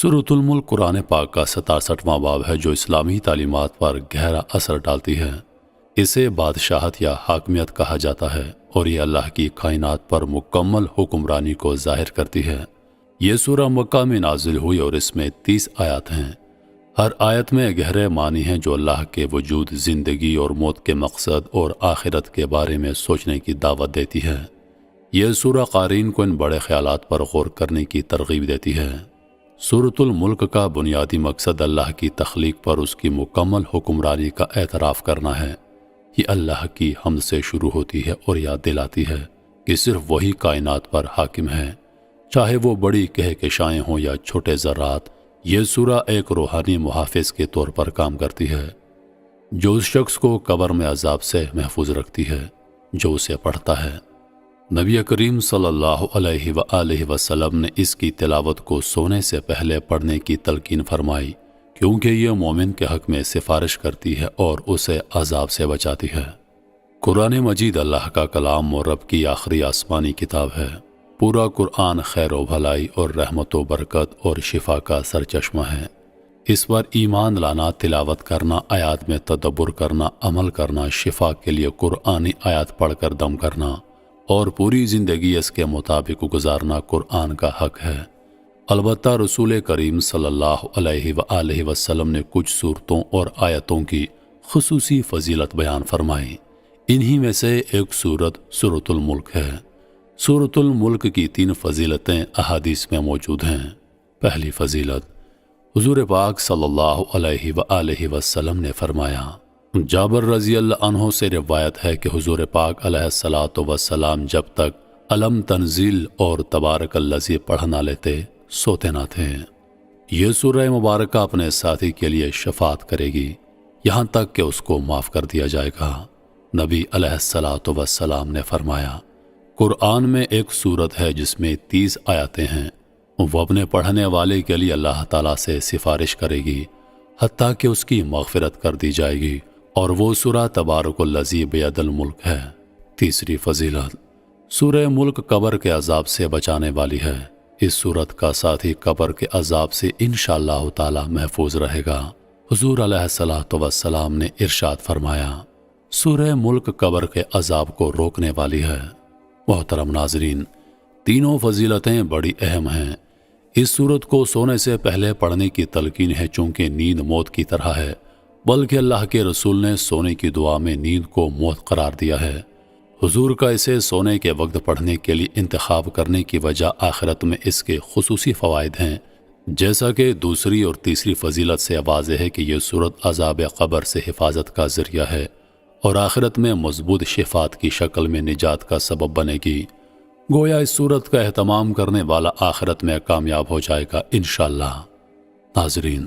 سورۃ الملک قرآن پاک کا 67واں باب ہے جو اسلامی تعلیمات پر گہرا اثر ڈالتی ہے۔ اسے بادشاہت یا حاکمیت کہا جاتا ہے اور یہ اللہ کی کائنات پر مکمل حکمرانی کو ظاہر کرتی ہے۔ یہ سورہ مکہ میں نازل ہوئی اور اس میں 30 آیات ہیں۔ ہر آیت میں گہرے معنی ہیں جو اللہ کے وجود، زندگی اور موت کے مقصد اور آخرت کے بارے میں سوچنے کی دعوت دیتی ہے۔ یہ سورہ قارئین کو ان بڑے خیالات پر غور کرنے کی ترغیب دیتی ہے۔ سورۃ الملک کا بنیادی مقصد اللہ کی تخلیق پر اس کی مکمل حکمرانی کا اعتراف کرنا ہے۔ یہ اللہ کی حمد سے شروع ہوتی ہے اور یاد دلاتی ہے کہ صرف وہی کائنات پر حاکم ہے، چاہے وہ بڑی کہکشائیں ہوں یا چھوٹے ذرات۔ یہ سورہ ایک روحانی محافظ کے طور پر کام کرتی ہے جو اس شخص کو قبر میں عذاب سے محفوظ رکھتی ہے جو اسے پڑھتا ہے۔ نبی کریم صلی اللہ علیہ وآلہ وسلم نے اس کی تلاوت کو سونے سے پہلے پڑھنے کی تلقین فرمائی کیونکہ یہ مومن کے حق میں سفارش کرتی ہے اور اسے عذاب سے بچاتی ہے۔ قرآن مجید اللہ کا کلام اور رب کی آخری آسمانی کتاب ہے۔ پورا قرآن خیر و بھلائی اور رحمت و برکت اور شفا کا سرچشمہ ہے۔ اس پر ایمان لانا، تلاوت کرنا، آیات میں تدبر کرنا، عمل کرنا، شفا کے لیے قرآنی آیات پڑھ کر دم کرنا اور پوری زندگی اس کے مطابق گزارنا قرآن کا حق ہے۔ البتہ رسول کریم صلی اللہ علیہ وآلہ وسلم نے کچھ صورتوں اور آیتوں کی خصوصی فضیلت بیان فرمائی۔ انہی میں سے ایک صورت سورۃ الملک ہے۔ سورۃ الملک کی 3 فضیلتیں احادیث میں موجود ہیں۔ پہلی فضیلت، حضور پاک صلی اللہ علیہ وآلہ وسلم نے فرمایا، جابر رضی اللہ عنہ سے روایت ہے کہ حضور پاک علیہ الصلاۃ والسلام جب تک علم تنزیل اور تبارک الذی پڑھ نہ لیتے سوتے نہ تھے۔ یہ سورہ مبارکہ اپنے ساتھی کے لیے شفاعت کرے گی یہاں تک کہ اس کو معاف کر دیا جائے گا۔ نبی علیہ الصلاۃ والسلام نے فرمایا، قرآن میں ایک سورت ہے جس میں 30 آیاتیں ہیں، وہ اپنے پڑھنے والے کے لیے اللہ تعالیٰ سے سفارش کرے گی حتیٰ کہ اس کی مغفرت کر دی جائے گی، اور وہ سورہ تبارک الذی بیدہ الملک ہے۔ تیسری فضیلت، سورہ ملک قبر کے عذاب سے بچانے والی ہے۔ اس سورت کا ساتھی قبر کے عذاب سے انشاءاللہ تعالی محفوظ رہے گا۔ حضور علیہ الصلاۃ والسلام نے ارشاد فرمایا، سورہ ملک قبر کے عذاب کو روکنے والی ہے۔ محترم ناظرین، تینوں فضیلتیں بڑی اہم ہیں۔ اس سورت کو سونے سے پہلے پڑھنے کی تلقین ہے چونکہ نیند موت کی طرح ہے، بلکہ اللہ کے رسول نے سونے کی دعا میں نیند کو موت قرار دیا ہے۔ حضور کا اسے سونے کے وقت پڑھنے کے لیے انتخاب کرنے کی وجہ آخرت میں اس کے خصوصی فوائد ہیں، جیسا کہ دوسری اور تیسری فضیلت سے واضح ہے کہ یہ سورت عذاب قبر سے حفاظت کا ذریعہ ہے اور آخرت میں مضبوط شفاعت کی شکل میں نجات کا سبب بنے گی۔ گویا اس سورت کا اہتمام کرنے والا آخرت میں کامیاب ہو جائے گا انشاءاللہ۔ ناظرین،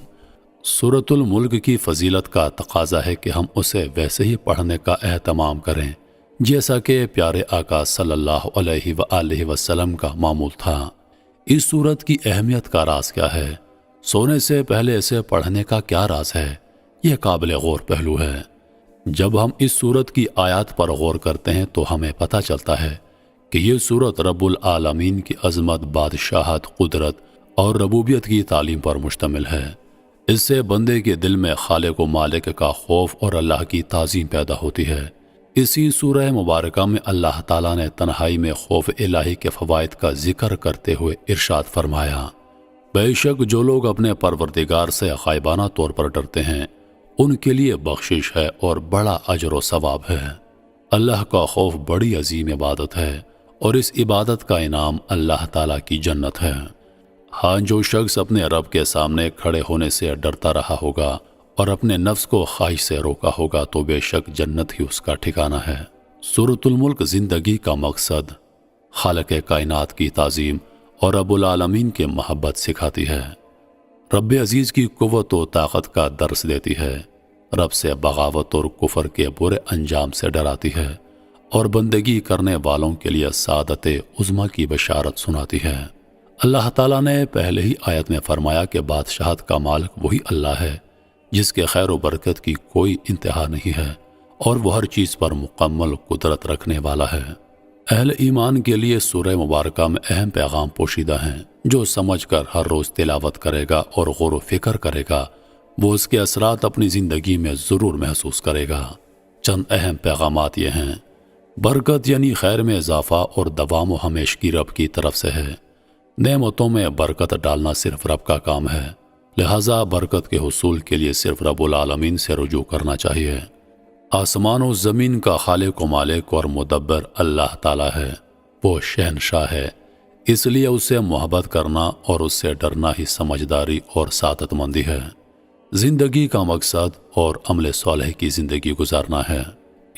سورۃ الملک کی فضیلت کا تقاضا ہے کہ ہم اسے ویسے ہی پڑھنے کا اہتمام کریں جیسا کہ پیارے آقا صلی اللہ علیہ وآلہ وسلم کا معمول تھا۔ اس سورت کی اہمیت کا راز کیا ہے؟ سونے سے پہلے اسے پڑھنے کا کیا راز ہے؟ یہ قابل غور پہلو ہے۔ جب ہم اس سورت کی آیات پر غور کرتے ہیں تو ہمیں پتہ چلتا ہے کہ یہ سورت رب العالمین کی عظمت، بادشاہت، قدرت اور ربوبیت کی تعلیم پر مشتمل ہے۔ اس سے بندے کے دل میں خالق و مالک کا خوف اور اللہ کی تعظیم پیدا ہوتی ہے۔ اسی سورہ مبارکہ میں اللہ تعالیٰ نے تنہائی میں خوف الہی کے فوائد کا ذکر کرتے ہوئے ارشاد فرمایا، بے شک جو لوگ اپنے پروردگار سے غائبانہ طور پر ڈرتے ہیں ان کے لیے بخشش ہے اور بڑا اجر و ثواب ہے۔ اللہ کا خوف بڑی عظیم عبادت ہے اور اس عبادت کا انعام اللہ تعالیٰ کی جنت ہے۔ ہاں، جو شخص اپنے رب کے سامنے کھڑے ہونے سے ڈرتا رہا ہوگا اور اپنے نفس کو خواہش سے روکا ہوگا تو بے شک جنت ہی اس کا ٹھکانہ ہے۔ سورۃ الملک زندگی کا مقصد، خالق کائنات کی تعظیم اور رب العالمین کی محبت سکھاتی ہے۔ رب عزیز کی قوت و طاقت کا درس دیتی ہے، رب سے بغاوت اور کفر کے برے انجام سے ڈراتی ہے اور بندگی کرنے والوں کے لیے سعادت عظمیٰ کی بشارت سناتی ہے۔ اللہ تعالیٰ نے پہلے ہی آیت میں فرمایا کہ بادشاہت کا مالک وہی اللہ ہے جس کے خیر و برکت کی کوئی انتہا نہیں ہے اور وہ ہر چیز پر مکمل قدرت رکھنے والا ہے۔ اہل ایمان کے لیے سورہ مبارکہ میں اہم پیغام پوشیدہ ہیں جو سمجھ کر ہر روز تلاوت کرے گا اور غور و فکر کرے گا وہ اس کے اثرات اپنی زندگی میں ضرور محسوس کرے گا۔ چند اہم پیغامات یہ ہیں۔ برکت یعنی خیر میں اضافہ اور دوام و ہمیشگی رب کی طرف سے ہے۔ نعمتوں میں برکت ڈالنا صرف رب کا کام ہے، لہذا برکت کے حصول کے لیے صرف رب العالمین سے رجوع کرنا چاہیے۔ آسمان و زمین کا خالق و مالک اور مدبر اللہ تعالی ہے، وہ شہنشاہ ہے، اس لیے اس سے محبت کرنا اور اس سے ڈرنا ہی سمجھداری اور سعادت مندی ہے۔ زندگی کا مقصد اور عمل صالح کی زندگی گزارنا ہے۔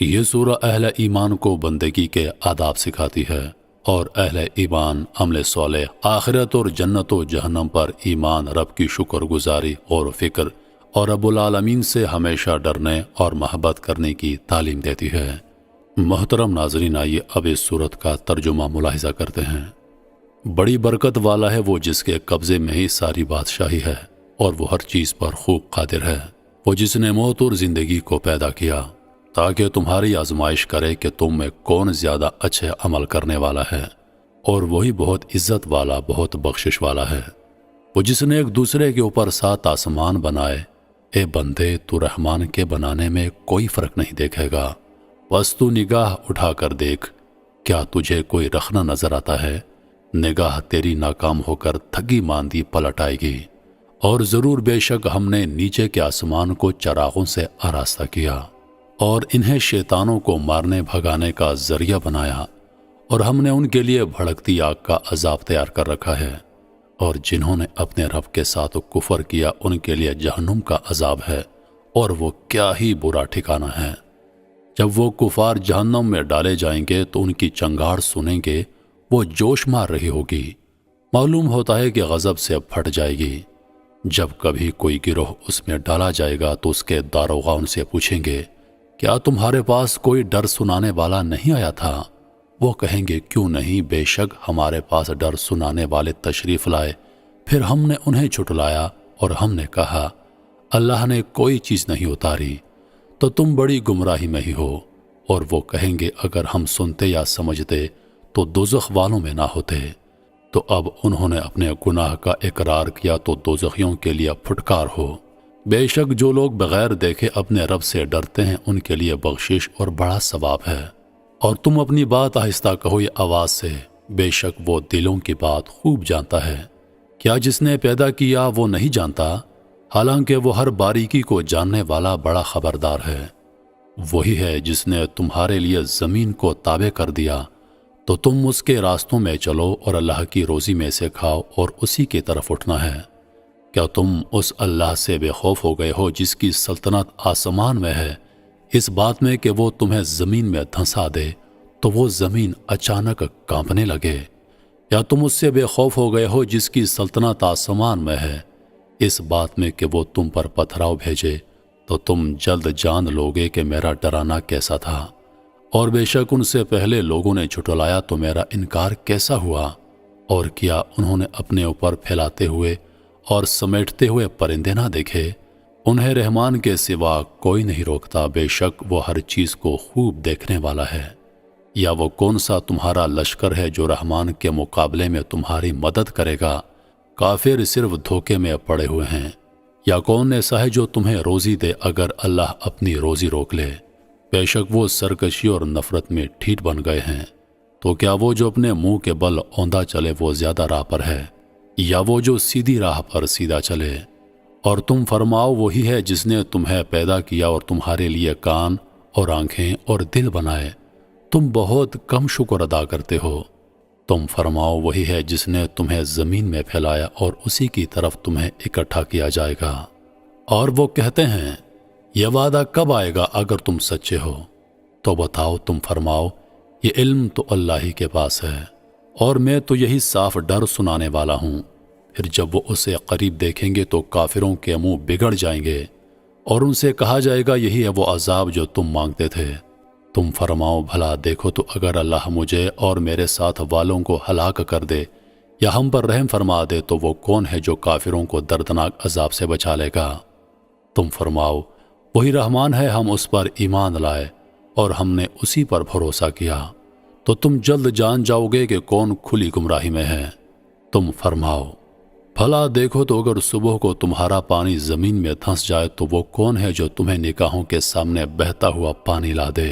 یہ سورہ اہل ایمان کو بندگی کے آداب سکھاتی ہے اور اہل ایمان عمل صالح آخرت اور جنت و جہنم پر ایمان، رب کی شکر گزاری، غور و فکر اور رب العالمین سے ہمیشہ ڈرنے اور محبت کرنے کی تعلیم دیتی ہے۔ محترم ناظرین، آئیے اب اس صورت کا ترجمہ ملاحظہ کرتے ہیں۔ بڑی برکت والا ہے وہ جس کے قبضے میں ہی ساری بادشاہی ہے اور وہ ہر چیز پر خوب قادر ہے، وہ جس نے موت اور زندگی کو پیدا کیا تاکہ تمہاری آزمائش کرے کہ تم میں کون زیادہ اچھے عمل کرنے والا ہے، اور وہی بہت عزت والا، بہت بخشش والا ہے۔ وہ جس نے ایک دوسرے کے اوپر 7 آسمان بنائے، اے بندے تو رحمان کے بنانے میں کوئی فرق نہیں دیکھے گا، بس تو نگاہ اٹھا کر دیکھ، کیا تجھے کوئی رخنہ نظر آتا ہے؟ نگاہ تیری ناکام ہو کر تھکی ماندی پلٹ آئے گی، اور ضرور بے شک ہم نے نیچے کے آسمان کو چراغوں سے آراستہ کیا اور انہیں شیطانوں کو مارنے بھگانے کا ذریعہ بنایا، اور ہم نے ان کے لیے بھڑکتی آگ کا عذاب تیار کر رکھا ہے، اور جنہوں نے اپنے رب کے ساتھ کفر کیا ان کے لیے جہنم کا عذاب ہے، اور وہ کیا ہی برا ٹھکانہ ہے۔ جب وہ کفار جہنم میں ڈالے جائیں گے تو ان کی چنگاڑ سنیں گے، وہ جوش مار رہی ہوگی، معلوم ہوتا ہے کہ غضب سے پھٹ جائے گی۔ جب کبھی کوئی گروہ اس میں ڈالا جائے گا تو اس کے داروغہ ان سے پوچھیں گے، کیا تمہارے پاس کوئی ڈر سنانے والا نہیں آیا تھا؟ وہ کہیں گے، کیوں نہیں، بے شک ہمارے پاس ڈر سنانے والے تشریف لائے۔ پھر ہم نے انہیں جھٹلایا اور ہم نے کہا، اللہ نے کوئی چیز نہیں اتاری، تو تم بڑی گمراہی میں ہی ہو۔ اور وہ کہیں گے، اگر ہم سنتے یا سمجھتے تو دوزخ والوں میں نہ ہوتے۔ تو اب انہوں نے اپنے گناہ کا اقرار کیا تو دوزخیوں کے لیے پھٹکار ہو۔ بے شک جو لوگ بغیر دیکھے اپنے رب سے ڈرتے ہیں ان کے لیے بخشش اور بڑا ثواب ہے۔ اور تم اپنی بات آہستہ کہو یا آواز سے، بے شک وہ دلوں کی بات خوب جانتا ہے۔ کیا جس نے پیدا کیا وہ نہیں جانتا؟ حالانکہ وہ ہر باریکی کو جاننے والا بڑا خبردار ہے۔ وہی ہے جس نے تمہارے لیے زمین کو تابع کر دیا تو تم اس کے راستوں میں چلو اور اللہ کی روزی میں سے کھاؤ اور اسی کی طرف اٹھنا ہے۔ کیا تم اس اللہ سے بے خوف ہو گئے ہو جس کی سلطنت آسمان میں ہے، اس بات میں کہ وہ تمہیں زمین میں دھنسا دے تو وہ زمین اچانک کانپنے لگے؟ یا تم اس سے بے خوف ہو گئے ہو جس کی سلطنت آسمان میں ہے، اس بات میں کہ وہ تم پر پتھراؤ بھیجے تو تم جلد جان لوگے کہ میرا ڈرانا کیسا تھا؟ اور بے شک ان سے پہلے لوگوں نے جھٹلایا تو میرا انکار کیسا ہوا؟ اور کیا انہوں نے اپنے اوپر پھیلاتے ہوئے اور سمیٹتے ہوئے پرندے نہ دیکھے؟ انہیں رحمان کے سوا کوئی نہیں روکتا، بے شک وہ ہر چیز کو خوب دیکھنے والا ہے۔ یا وہ کون سا تمہارا لشکر ہے جو رحمان کے مقابلے میں تمہاری مدد کرے گا؟ کافر صرف دھوکے میں پڑے ہوئے ہیں۔ یا کون ایسا ہے جو تمہیں روزی دے اگر اللہ اپنی روزی روک لے؟ بے شک وہ سرکشی اور نفرت میں ٹھیٹ بن گئے ہیں۔ تو کیا وہ جو اپنے منہ کے بل اوندا چلے وہ زیادہ راہ پر ہے، یا وہ جو سیدھی راہ پر سیدھا چلے؟ اور تم فرماؤ، وہی ہے جس نے تمہیں پیدا کیا اور تمہارے لیے کان اور آنکھیں اور دل بنائے، تم بہت کم شکر ادا کرتے ہو۔ تم فرماؤ، وہی ہے جس نے تمہیں زمین میں پھیلایا اور اسی کی طرف تمہیں اکٹھا کیا جائے گا۔ اور وہ کہتے ہیں، یہ وعدہ کب آئے گا اگر تم سچے ہو؟ تو بتاؤ، تم فرماؤ، یہ علم تو اللہ ہی کے پاس ہے، اور میں تو یہی صاف ڈر سنانے والا ہوں۔ پھر جب وہ اسے قریب دیکھیں گے تو کافروں کے منہ بگڑ جائیں گے، اور ان سے کہا جائے گا، یہی ہے وہ عذاب جو تم مانگتے تھے۔ تم فرماؤ، بھلا دیکھو تو اگر اللہ مجھے اور میرے ساتھ والوں کو ہلاک کر دے یا ہم پر رحم فرما دے تو وہ کون ہے جو کافروں کو دردناک عذاب سے بچا لے گا؟ تم فرماؤ، وہی رحمان ہے، ہم اس پر ایمان لائے اور ہم نے اسی پر بھروسہ کیا۔ تو تم جلد جان جاؤ گے کہ کون کھلی گمراہی میں ہے۔ تم فرماؤ بھلا دیکھو تو اگر صبح کو تمہارا پانی زمین میں دھنس جائے تو وہ کون ہے جو تمہیں نگاہوں کے سامنے بہتا ہوا پانی لا دے؟